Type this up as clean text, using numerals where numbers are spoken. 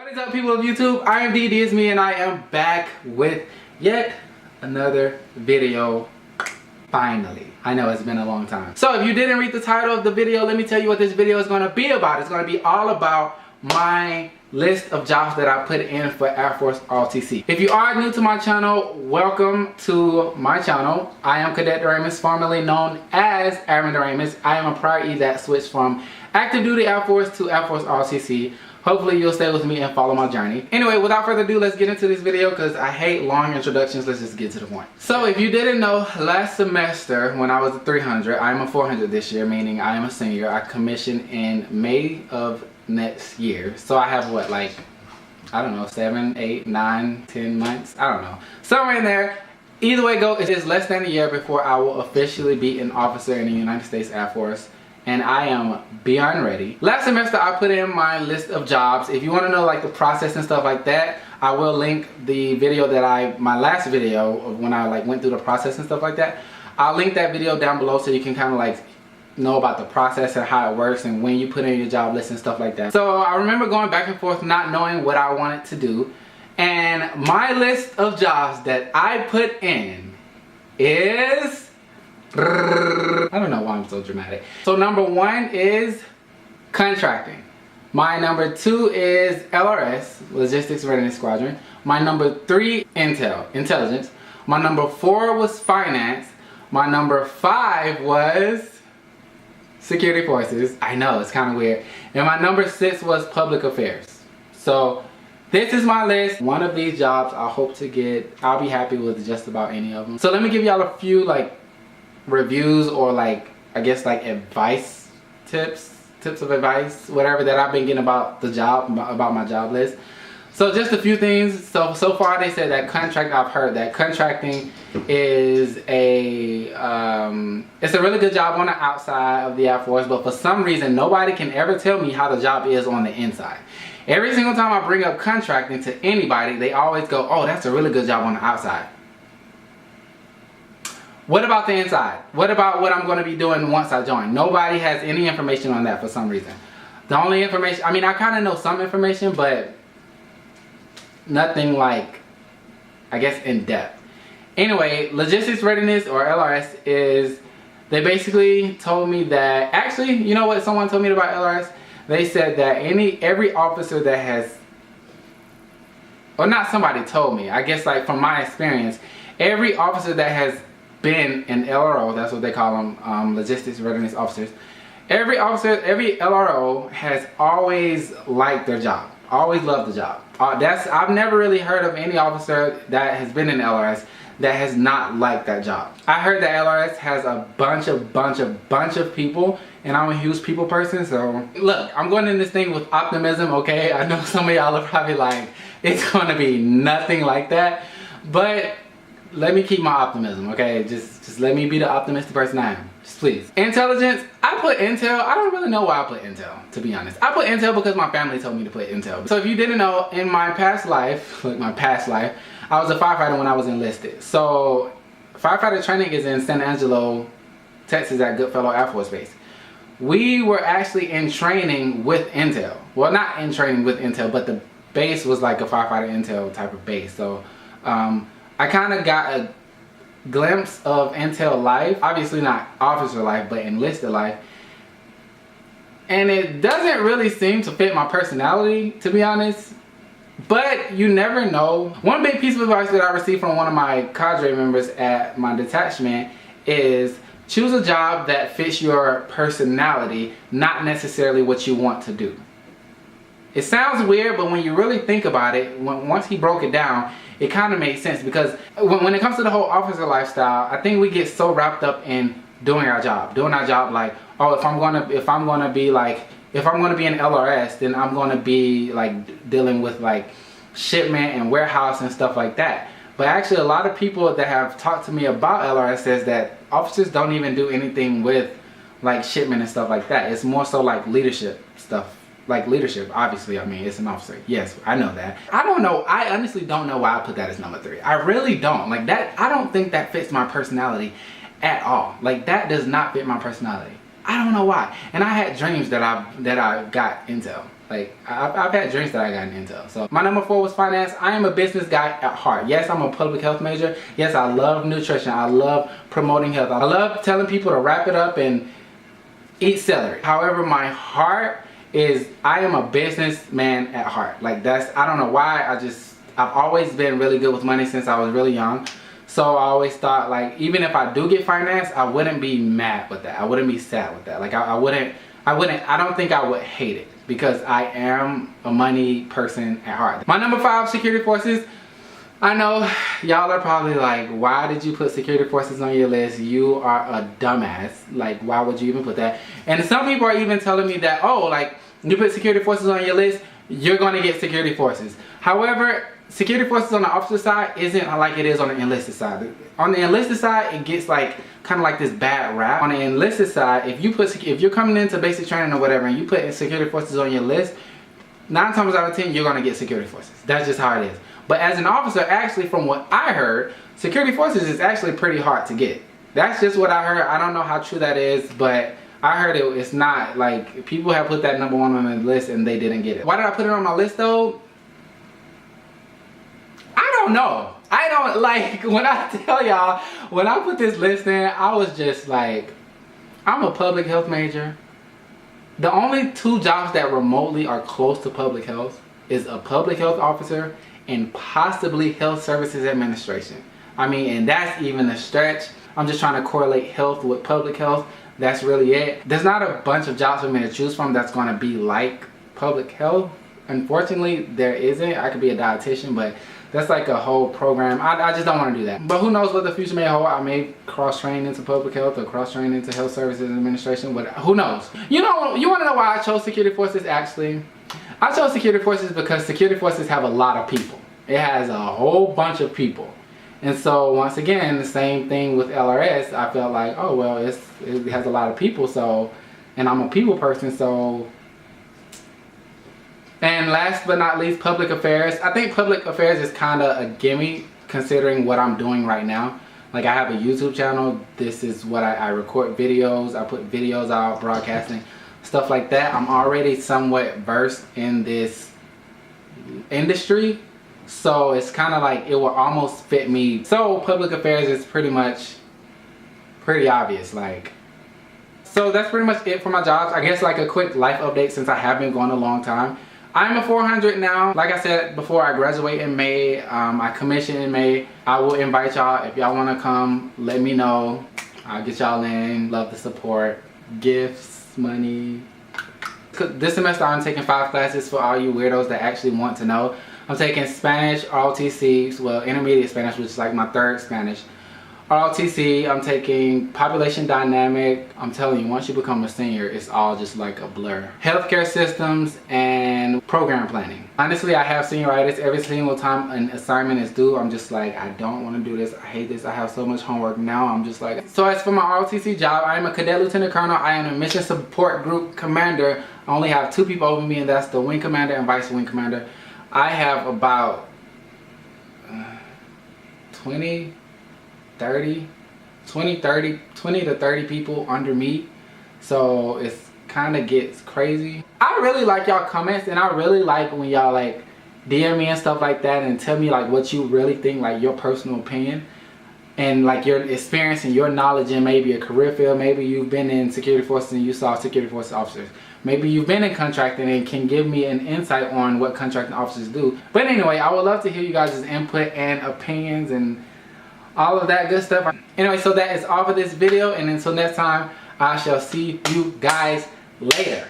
What is up, people of YouTube? I am DD, it's me, and I am back with yet another video. Finally. I know it's been a long time. So if you didn't read the title of the video, let me tell you what this video is going to be about. It's going to be all about my list of jobs that I put in for Air Force ROTC. If you are new to my channel, welcome to my channel. I am Cadet Doramus, formerly known as Airman Doramus. I am a prior E that switched from active duty Air Force to Air Force ROTC. Hopefully you'll stay with me and follow my journey. Anyway, without further ado, let's get into this video because I hate long introductions. Let's just get to the point. So if you didn't know, last semester when I was a 300, I'm a 400 this year, meaning I am a senior. I commissioned in May of next year. So I have what, like, I don't know, 7, 8, 9, 10 months? I don't know. Somewhere in there. Either way go, it's just less than a year before I will officially be an officer in the United States Air Force. And I am beyond ready. Last semester I put in my list of jobs. If you want to know like the process and stuff like that, I will link the video that my last video of when I like went through the process and stuff like that. I'll link that video down below so you can kind of like know about the process and how it works and when you put in your job list and stuff like that. So I remember going back and forth not knowing what I wanted to do. And my list of jobs that I put in is... I don't know why I'm so dramatic. So number 1 is contracting. My number 2 is LRS, Logistics Readiness Squadron. My number 3, intelligence. My number 4 was finance. My number 5 was security forces. I know, it's kind of weird. And my number 6 was public affairs. So this is my list. One of these jobs I hope to get. I'll be happy with just about any of them. So let me give y'all a few like reviews or like I guess like advice tips of advice, whatever that I've been getting about the job, about my job list. So just a few things. So far they said that I've heard that contracting is it's a really good job on the outside of the Air Force, but for some reason nobody can ever tell me how the job is on the inside. Every single time I bring up contracting to anybody, they always go, oh, that's a really good job on the outside. What about the inside? What about what I'm going to be doing once I join? Nobody has any information on that for some reason. The only information, I mean, I kind of know some information, but nothing like, I guess, in depth. Anyway, logistics readiness or LRS is, they basically told me that, actually, you know what someone told me about LRS? They said that every officer that has, or not somebody told me, I guess like from my experience, every officer that has been an LRO, that's what they call them, logistics readiness officers. Every LRO has always liked their job, always loved the job. I've never really heard of any officer that has been in LRS that has not liked that job. I heard that LRS has a bunch of people, and I'm a huge people person, so look, I'm going in this thing with optimism, okay? I know some of y'all are probably like, it's going to be nothing like that, but let me keep my optimism, okay? Just let me be the optimistic person I am. Just please. Intelligence, I put Intel. I don't really know why I put Intel, to be honest. I put Intel because my family told me to put Intel. So if you didn't know, in my past life, I was a firefighter when I was enlisted. So firefighter training is in San Angelo, Texas at Goodfellow Air Force Base. We were actually in training with Intel. Well, not in training with Intel, but the base was like a firefighter Intel type of base. So I kind of got a glimpse of Intel life, obviously not officer life, but enlisted life. And it doesn't really seem to fit my personality, to be honest. But you never know. One big piece of advice that I received from one of my cadre members at my detachment is choose a job that fits your personality, not necessarily what you want to do. It sounds weird, but when you really think about it, once he broke it down, it kind of made sense, because when it comes to the whole officer lifestyle, I think we get so wrapped up in doing our job like, oh, if I'm gonna be an LRS, then I'm gonna be like dealing with like shipment and warehouse and stuff like that. But actually, a lot of people that have talked to me about LRS says that officers don't even do anything with like shipment and stuff like that. It's more so like leadership stuff. Like leadership, obviously, I mean, it's an officer. Yes, I know that. I don't know, I honestly don't know why I put that as number 3. I really don't. Like that, I don't think that fits my personality at all. Like that does not fit my personality. I don't know why. And I had dreams that I got Intel. Like, I've had drinks that I got into. So my number 4 was finance. I am a business guy at heart. Yes, I'm a public health major. Yes, I love nutrition. I love promoting health. I love telling people to wrap it up and eat celery. However, my heart is, I am a businessman at heart. Like, that's, I don't know why, I've always been really good with money since I was really young. So I always thought, like, even if I do get finance, I wouldn't be mad with that. I wouldn't be sad with that. Like, I don't think I would hate it, because I am a money person at heart. My number 5, security forces. I know y'all are probably like, why did you put security forces on your list? You are a dumbass. Like, why would you even put that? And some people are even telling me that, oh, like, you put security forces on your list, you're going to get security forces. However, security forces on the officer side isn't like it is on the enlisted side. On the enlisted side, it gets like kind of like this bad rap. On the enlisted side, if you're coming into basic training or whatever and you put security forces on your list, 9 times out of 10 you're going to get security forces. That's just how it is. But as an officer, actually, from what I heard, security forces is actually pretty hard to get. That's just what I heard. I don't know how true that is, but I heard it's not. Like, people have put that number 1 on the list and they didn't get it. Why did I put it on my list though? I don't know. I don't, like, when I tell y'all, when I put this list in, I was just like, I'm a public health major. The only 2 jobs that remotely are close to public health is a public health officer and possibly health services administration. I mean, and that's even a stretch. I'm just trying to correlate health with public health. That's really it. There's not a bunch of jobs for me to choose from that's going to be like public health. Unfortunately, there isn't. I could be a dietitian, but that's like a whole program. I just don't want to do that. But who knows what the future may hold. I may cross-train into public health or cross-train into health services administration, but who knows? You know, you want to know why I chose security forces? Actually, I chose security forces because security forces have a lot of people. It has a whole bunch of people. And so once again, the same thing with LRS. I felt like, oh well, it has a lot of people, so, and I'm a people person, so. And last but not least, public affairs. I think public affairs is kind of a gimme considering what I'm doing right now. Like, I have a YouTube channel. This is what I record videos. I put videos out, broadcasting, stuff like that. I'm already somewhat versed in this industry. So it's kind of like it will almost fit me. So public affairs is pretty obvious. Like, so that's pretty much it for my jobs. I guess like a quick life update since I have been going a long time. I'm a 400 now. Like I said before, I graduate in May. I commission in May. I will invite y'all. If y'all want to come, let me know. I'll get y'all in. Love the support. Gifts, money. This semester I'm taking 5 classes for all you weirdos that actually want to know. I'm taking Spanish, ROTC, well, intermediate Spanish, which is like my 3rd Spanish. ROTC, I'm taking population dynamic. I'm telling you, once you become a senior, it's all just like a blur. Healthcare systems and program planning. Honestly, I have senioritis. Every single time an assignment is due, I'm just like, I don't want to do this. I hate this. I have so much homework now. I'm just like, so as for my ROTC job, I am a cadet lieutenant colonel. I am a mission support group commander. I only have 2 people over me, and that's the wing commander and vice wing commander. I have about 20 to 30 people under me, so it's kind of gets crazy. I really like y'all comments, and I really like when y'all like DM me and stuff like that and tell me like what you really think, like your personal opinion and like your experience and your knowledge in maybe a career field. Maybe you've been in security forces and you saw security forces officers. Maybe you've been in contracting and can give me an insight on what contracting officers do. But anyway, I would love to hear you guys' input and opinions and all of that good stuff. Anyway, so that is all for this video, and until next time, I shall see you guys later.